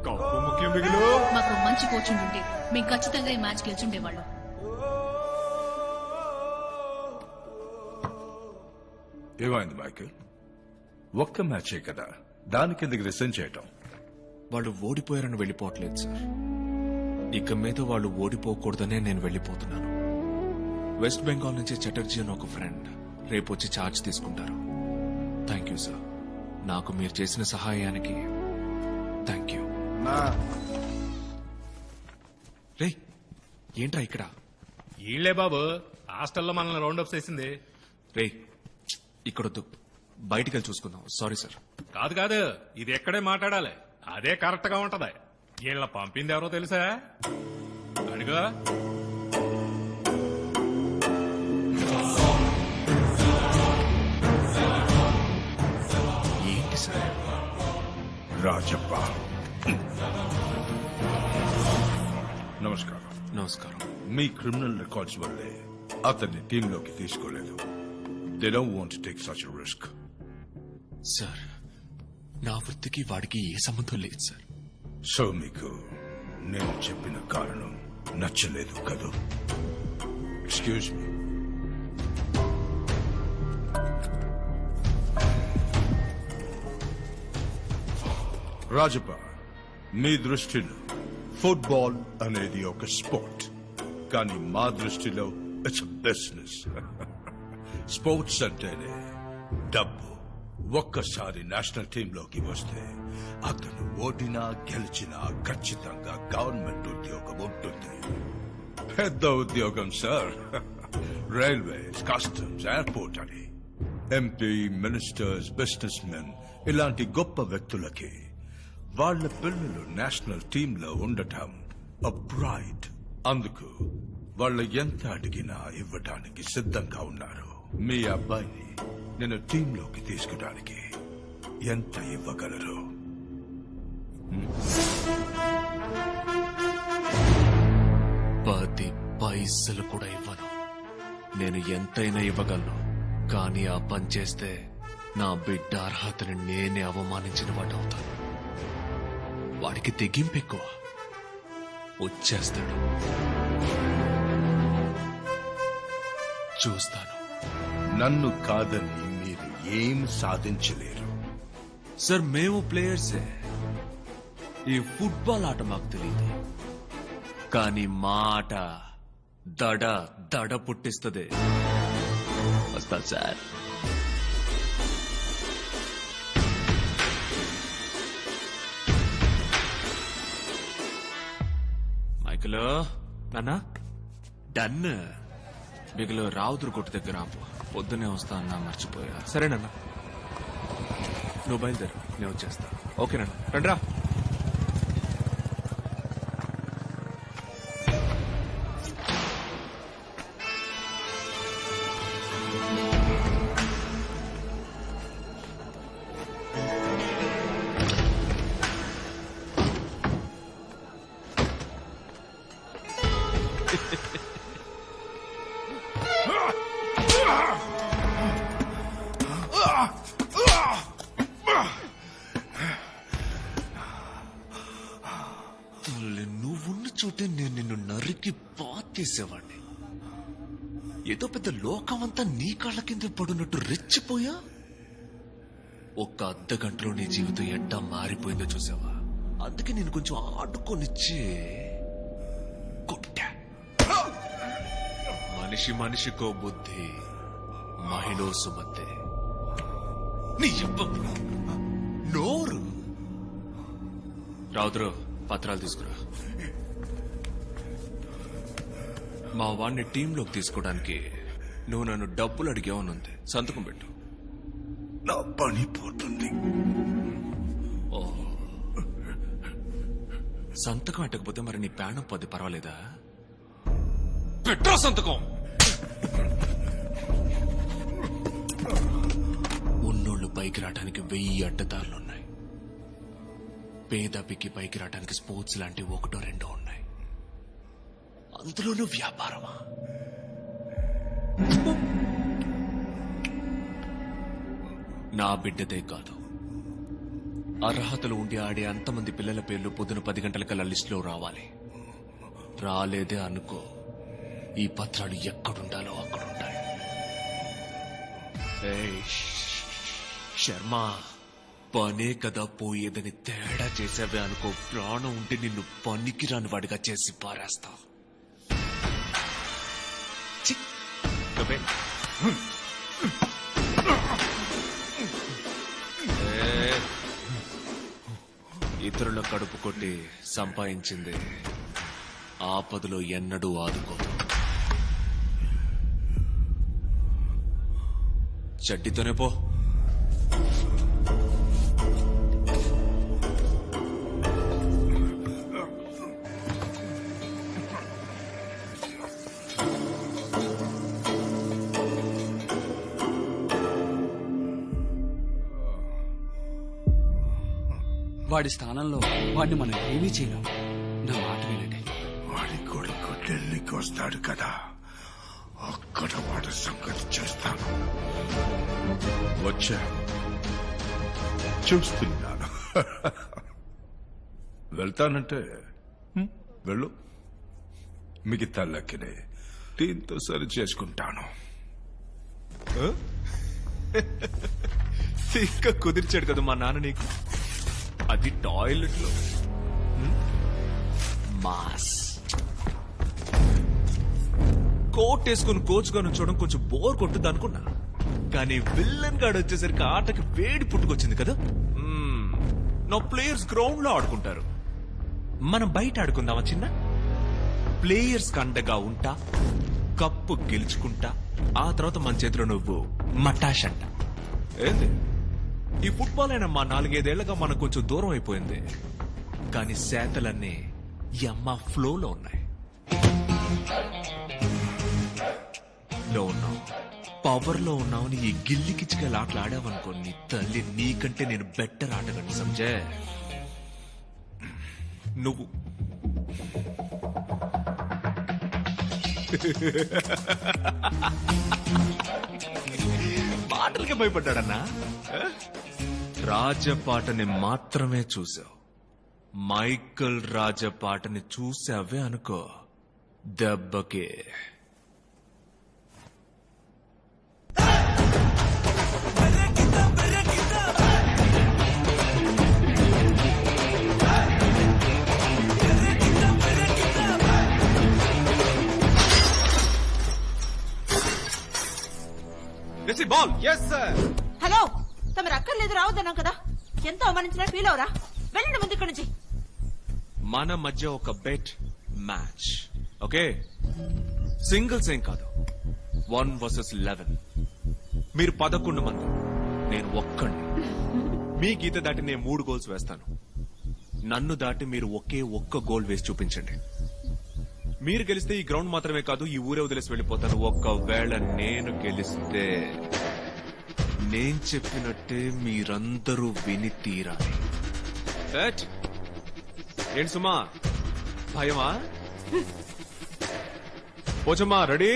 Cup ముఖ్యం బిగులు. మాకు మంచి కోచ్ ఉంటే మేము ఖచ్చితంగా ఈ మ్యాచ్ గెలిచుండేవాళ్ళం. ఏమైంది మైకేల్? ఒక్క మ్యాచే కదా, దానికి ఎందుకు రిసైన్ చేయటం? వాళ్ళు ఓడిపోయారని వెళ్ళిపోవట్లేదు సార్. ఇక మీద వాళ్ళు ఓడిపోకూడదనే నేను వెళ్ళిపోతున్నాను. వెస్ట్ బెంగాల్ నుంచి చటర్జీ అని ఒక ఫ్రెండ్ రేపు వచ్చి ఛార్జ్ తీసుకుంటారు. Thank you sir. నాకు మీరు చేసిన సహాయానికి థ్యాంక్ యూ. రే ఏంట్రా ఇక్కడ? ఈళ్లే బాబు, హాస్టల్లో మనల్ని రౌండప్ చేసింది. రే ఇక్కడొద్దు, బయటికి వెళ్ళి చూసుకుందాం. Sorry sir. కాదు కాదు, ఇది ఎక్కడే మాట్లాడాలి, అదే కరెక్ట్ గా ఉంటది. వీళ్ళ పంపింది ఎవరో తెలుసా? అడుగు. ఏంటి సార్? రాజప్ప. నమస్కారం. నమస్కారం. మీ క్రిమినల్ రికార్డ్స్ వల్లే అతన్ని టీంలోకి తీసుకోలేదు. They don't want to take such risk. Sir నా వృత్తికి వాడికి ఏ సంబంధం లేదు సార్. సో మీకు నేను చెప్పిన కారణం నచ్చలేదు కదూ? Excuse me. రాజప్ప, మీ దృష్టిలో ఫుట్బాల్ అనేది ఒక స్పోర్ట్, కానీ మా దృష్టిలో ఇట్స్ బిజినెస్. స్పోర్ట్స్ అంటేనే డబ్బు. ఒక్కసారి నేషనల్ టీంలోకి వస్తే అతను ఓడినా గెలిచినా ఖచ్చితంగా గవర్నమెంట్ ఉద్యోగం ఉంటుంది. పెద్ద ఉద్యోగం సార్. రైల్వేస్, కస్టమ్స్, ఎయిర్పోర్ట్ అని. ఎంపీ, మినిస్టర్స్, బిజినెస్ మెన్ ఇలాంటి గొప్ప వ్యక్తులకి వాళ్ళ పిల్లలు నేషనల్ టీంలో ఉండటం ప్రైడ్. అందుకు వాళ్ళు ఎంత అడిగినా ఇవ్వడానికి సిద్ధంగా ఉన్నారు. మీ అబ్బాయిని నేను టీంలోకి తీసుకోవడానికి ఎంత ఇవ్వగలరు? 10 పైసలు కూడా ఇవ్వను. నేను ఎంతైనా ఇవ్వగలను, కానీ ఆ పని చేస్తే నా బిడ్డ అర్హతని నేనే అవమానించిన వాడు అవుతాను. వాడికి తెగింపు ఎక్కువ, వచ్చేస్తాడు. చూస్తాను. నన్ను కాదని మీరు ఏం సాధించలేరు. సార్ మేము ప్లేయర్సే. ఈ ఫుట్బాల్ ఆట మాకు తెలియదు, కానీ మా ఆట దడ దడ పుట్టిస్తుంది. వస్తాను సార్. మైకిలో నాన్న డన్. మిగిలిన రావుతురు కొట్టు దగ్గర ఆపు. పొద్దునే వస్తా అన్నా, మర్చిపోయా. సరేనన్నా, నువ్వు బయలుదేరు, నేను వచ్చేస్తా. ఓకేనన్నా, రండ్రా. నువ్వున్న చోటే నేను నిన్ను నరికి పాతేసేవాడిని. ఏదో పెద్ద లోకమంతా నీ కాళ్ళ కింద పడున్నట్టు రెచ్చిపోయా. ఒక్క అర్ధగంటలో నీ జీవితం ఎట్టా మారిపోయిందో చూసావా? అందుకే నేను కొంచెం ఆడుకొనిచ్చి కొట్టా. మనిషి మనిషికో బుద్ధి, మహిళో సుమతే. నీ నోరు రావుద్రు, పత్రాలు తీసుకురా. మా వాడిని టీంలోకి తీసుకోవడానికి నువ్వు నన్ను డబ్బులు అడిగావనుంది. సంతకం పెట్టు. నా పని పోతుంది. సంతకం పెట్టకపోతే మరి నీ ప్రాణం పోతే పర్వాలేదా? పెట్టో సంతకం. ఉన్నోళ్లు పైకి రావడానికి 1000 అడ్డదారులున్నాయి. పేదపికి పైకి రావడానికి స్పోర్ట్స్ లాంటి 1-2 ఉన్నాయి. అందులోనూ వ్యాపారమా? నా బిడ్డదే కాదు, అర్హతలు ఉండి ఆడే అంతమంది పిల్లల పేర్లు పొద్దున 10 గంటలకల్లా లిస్టులో రావాలి. రాలేదే అనుకో, ఈ పత్రాలు ఎక్కడుండాలో అక్కడుంటాయి. ఏయ్, శర్మ, పనే కదా పోయేదని తేడా చేసావే అనుకో, ప్రాణం ఉంటే నిన్ను పనికిరాని వాడిగా చేసి పారేస్తా. ఛీ, నువ్వే. ఇతరుల కడుపు కొట్టి సంపాదించింది ఆపదలో ఎన్నడూ ఆదుకోదు. చెడ్డితోనే పో. వాడి స్థానంలో వాడిని మనం ఏమీ చేయలేం. నా మాట వినండి. వాడి కొడుకు ఢిల్లీకి వస్తాడు కదా, అక్కడ వాడి సంగతి చేస్తాను. వచ్చా, చూస్తున్నాను. వెళ్తానంటే వెళ్ళు, మిగతా లెక్కనే దీంతో సరి చేసుకుంటాను. ఇంకా కుదిర్చాడు కదా మా నాన్న నీకు, అది టాయిలెట్ లో. మాస్ కోట్ వేసుకుని కోచ్ గా నుంచోడం కొంచెం బోర్ కొట్టుద్ది అనుకున్నా, కానీ విల్లన్ గాడు వచ్చేసరికి ఆటకి వేడి పుట్టుకొచ్చింది కదా. నా ప్లేయర్స్ గ్రౌండ్ లో ఆడుకుంటారు, మనం బయట ఆడుకుందామా చిన్న? ప్లేయర్స్ కండగా ఉంటా, కప్పు గెలుచుకుంటా, ఆ తర్వాత మన చేతిలో నువ్వు మటాష్ అంట. ఏంది ఈ ఫుట్బాల్ అయినా మా 4-5 ఏళ్లుగా మనకు కొంచెం దూరం అయిపోయింది, కానీ శాతలన్నీ ఈ అమ్మ ఫ్లోలో ఉన్నాయి. లో ఉన్నావు, పవర్ లో ఉన్నావని ఈ గిల్లి కిచ్చికలు ఆటలు ఆడావనుకో, నీ తల్లి నీకంటే నేను బెటర్ ఆటగాను సంజే. నువ్వు మాటలకి భయపడ్డాడన్నా. రాజపాటని మాత్రమే చూసావు, మైకల్ రాజపాటని చూసావే అనుకో, దెబ్బకే. బాల్. హలో, తమరు అక్కర్లేదు రావద్దన్నాం కదా, ఎంతో అవమానించినా ఫీల్ అవరా? వెళ్ళండి ముందు ఇక్కడి నుంచి. మన మధ్య ఒక బెట్ మ్యాచ్, ఓకే? సింగిల్స్ ఏం కాదు, 1 vs 11. మీరు 11 మంది, నేను ఒక్కడిని. మీ గీత దాటి నేను 3 గోల్స్ వేస్తాను, నన్ను దాటి మీరు ఒకే ఒక్క గోల్ వేసి చూపించండి. మీరు గెలిస్తే ఈ గ్రౌండ్ మాత్రమే కాదు, ఈ ఊరే వదిలేసి వెళ్ళిపోతాను. ఒక్కవేళ నేను గెలిస్తే నేను చెప్పినట్టే మీరందరూ విని తీరాలి. ఏంటి సుమా, భయమా? పోచమ్మా, రెడీ?